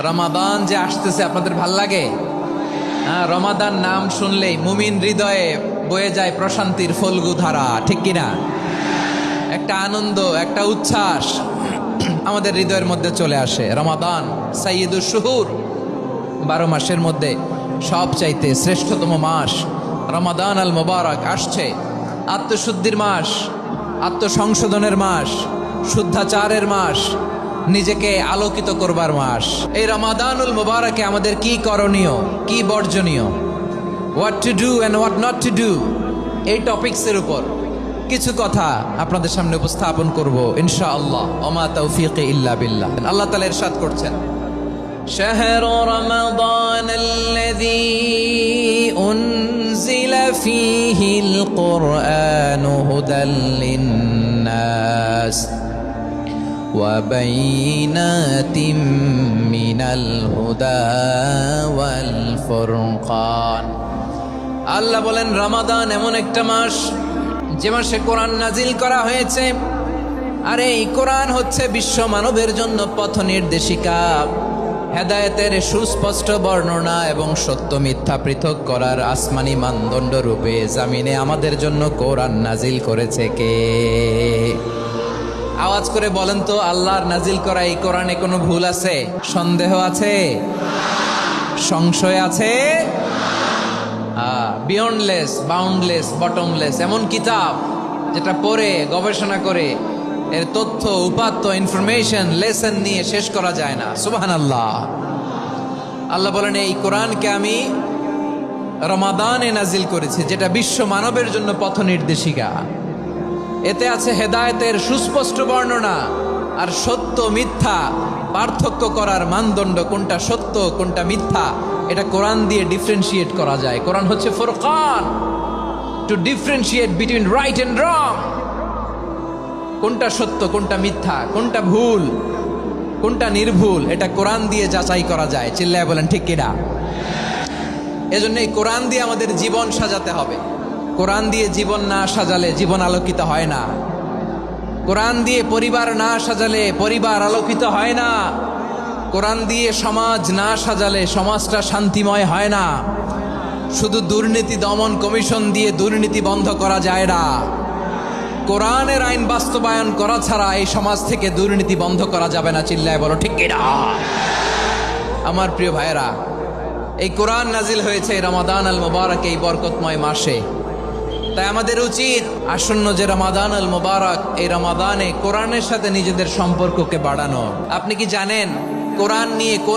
রমাদান যে আসতেছে আপনাদের ভাল লাগে? হ্যাঁ, রমাদান নাম শুনলেই মুমিন হৃদয়ে বয়ে যায় প্রশান্তির ফল্গু ধারা, ঠিক কিনা? একটা আনন্দ, একটা উচ্ছ্বাস আমাদের হৃদয়ের মধ্যে চলে আসে। রমাদান সাইয়্যিদুশ শুহুর, 12 মাসের মধ্যে সবচাইতে শ্রেষ্ঠতম মাস রমাদান আল মুবারক আসছে। আত্মশুদ্ধির মাস, আত্মসংশোধনের মাস, শুদ্ধাচারের মাস, নিজেকে আলোকিত করবার মাস। এই রমাদানুল মুবারকে আমাদের কি করণীয়, কি বর্জনীয়, what to do and what not to do, এই টপিকসের উপর কিছু কথা আপনাদের সামনে উপস্থাপন করব ইনশাআল্লাহ। ওমা তাওফীকি ইল্লা বিল্লাহ। আল্লাহ তাআলা ইরশাদ করছেন, شهر رمضان الذي أنزل فيه القرآن هدى للناس وبينات من الهدى والفرقان। আল্লাহ বলেন রমাদান এমন একটা মাস যে মাসে কোরআন নাজিল করা হয়েছে। আর এই কোরআন হচ্ছে বিশ্ব মানবের জন্য পথ নির্দেশিকা, হেদায়েতের সুস্পষ্ট বর্ণনা এবং সত্য মিথ্যা পৃথক করার আসমানি মানদণ্ড রূপে জামিনে আমাদের জন্য কোরআন নাজিল করেছে কে? আওয়াজ করে বলেন তো, আল্লাহর নাজিল করা এই কোরআনে কোনো ভুল আছে? সন্দেহ আছে? সংশয় আছে? বিয়ন্ডলেস, বাউন্ডলেস, বটমলেস, এমন কিতাব যেটা পড়ে গবেষণা করে এর তথ্য, উপাত্ত, ইনফরমেশন, লেসন নিয়ে শেষ করা যায় না। সুবহানাল্লাহ। আল্লাহ বলেন এই কোরআনকে আমি রমাদানে নাজিল করেছি, যেটা বিশ্ব মানবের জন্য পথ নির্দেশিকা। এতে আছে হেদায়েতের সুস্পষ্ট বর্ণনা আর সত্য মিথ্যা পার্থক্য করার মানদণ্ড, কোনটা সত্য কোনটা মিথ্যা এটা কোরআন দিয়ে ডিফারেন্সিয়েট করা যায়। কোরআন হচ্ছে ফুরকান, to differentiate between right and wrong. কোনটা সত্য, কোনটা মিথ্যা, কোনটা ভুল, কোনটা নির্ভুল, এটা কোরআন দিয়ে যাচাই করা যায়। চিল্লায় বলেন ঠিক কিনা? এজন্য এই কোরআন দিয়ে আমাদের জীবন সাজাতে হবে। কোরআন দিয়ে জীবন না সাজালে জীবন আলোকিত হয় না। কোরআন দিয়ে পরিবার না সাজালে পরিবার আলোকিত হয় না। কোরআন দিয়ে সমাজ না সাজালে সমাজটা শান্তিময় হয় না। শুধু দুর্নীতি দমন কমিশন দিয়ে দুর্নীতি বন্ধ করা যায় না। কোরআনের আইন বাস্তবায়ন করা ছাড়া এই সমাজ থেকে দুর্নীতি বন্ধ করা যাবে না। চিল্লায় বলো ঠিক কিনা? আমার প্রিয় ভাইয়েরা, এই কোরআন নাজিল হয়েছে রমাদান আল মুবারক, এই বরকতময় মাসে। তাই আমাদের উচিত আসন্ন যে রমাদান আল মুবারক, এই রমাদানে কোরআনের সাথে নিজেদের সম্পর্ককে বাড়ানো। আপনি কি জানেন কোরআন নিয়ে কোন